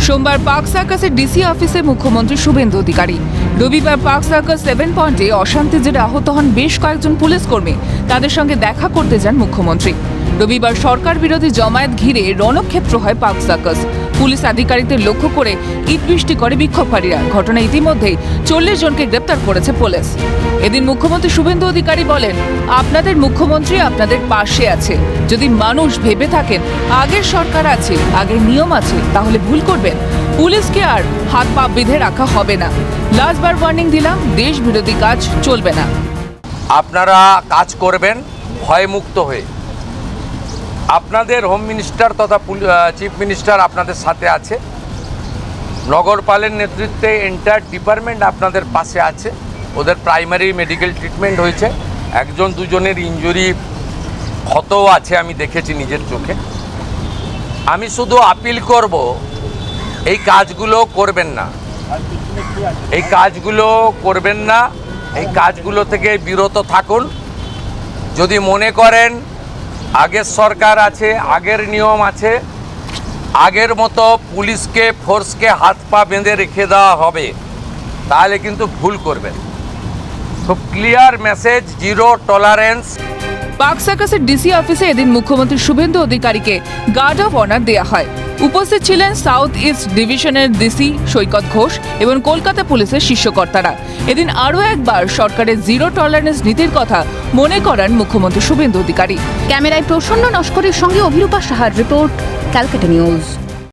সোমবার পার্ক সার্কাসের ডিসি অফিসে মুখ্যমন্ত্রী শুভেন্দু অধিকারী। রবিবার পার্ক সার্কাস 7 পয়েন্টে অশান্তি জেরে আহত হন বেশ কয়েকজন পুলিশ কর্মী। তাদের সঙ্গে দেখা করতে যান মুখ্যমন্ত্রী। রবিবার সরকার বিরোধী জমায়েত ঘিরে রণক্ষেত্র হয় পার্ক সার্কাস। পুলিশ আধিকারিকদের লক্ষ্য করে ইট বৃষ্টি করে বিক্ষোভকারীরা। ঘটনায় ইতিমধ্যেই 40 জনকে গ্রেপ্তার করেছে পুলিশ। এদিন মুখ্যমন্ত্রী শুভেন্দু অধিকারী বলেন, আপনাদের মুখ্যমন্ত্রী আপনাদের পাশে আছে। যদি মানুষ ভেবে থাকেন আগের সরকার আছে, আগের নিয়ম আছে, তাহলে ভুল করবেন। পুলিশকে আর হাত পা বেঁধে রাখা হবে না। লাস্টবার ওয়ার্নিং দিলাম, দেশ বিরোধী কাজ চলবে না। আপনারা কাজ করবেন ভয়মুক্ত হয়ে। আপনাদের হোম মিনিস্টার তথা চিফ মিনিস্টার আপনাদের সাথে আছে। নগরপালের নেতৃত্বে এন্টায়ার ডিপার্টমেন্ট আপনাদের পাশে আছে। ওদের প্রাইমারি মেডিকেল ট্রিটমেন্ট হয়েছে, একজন দুজনের ইনজুরি ক্ষতও আছে, আমি দেখেছি নিজের চোখে। আমি শুধু আপিল করব, এই কাজগুলো করবেন না, এই কাজগুলো করবেন না, এই কাজগুলো থেকে বিরত থাকুন। যদি মনে করেন আগের সরকার আছে, আগের নিয়ম আছে, আগের মতো পুলিশকে ফোর্সকে হাত পা বেঁধে রেখে দেওয়া হবে, তাহলে কিন্তু ভুল করবেন। খুব ক্লিয়ার মেসেজ, জিরো টলারেন্স। পার্ক সার্কাসের ডিসি অফিসে এদিন মুখ্যমন্ত্রী শুভেন্দু অধিকারীকে গার্ড অফ অনার দেওয়া হয়। উপস্থিত ছিলেন সাউথ ইস্ট ডিভিশনের ডিসি সৈকত ঘোষ এবং কলকাতা পুলিশের শীর্ষকর্তারা। এদিন আরও একবার সরকারের জিরো টলারেন্স নীতির কথা মনে করান মুখ্যমন্ত্রী শুভেন্দু অধিকারী। ক্যামেরায় প্রসন্ন নস্করের সঙ্গে অভিরূপা সাহার রিপোর্ট, ক্যালকাটা নিউজ।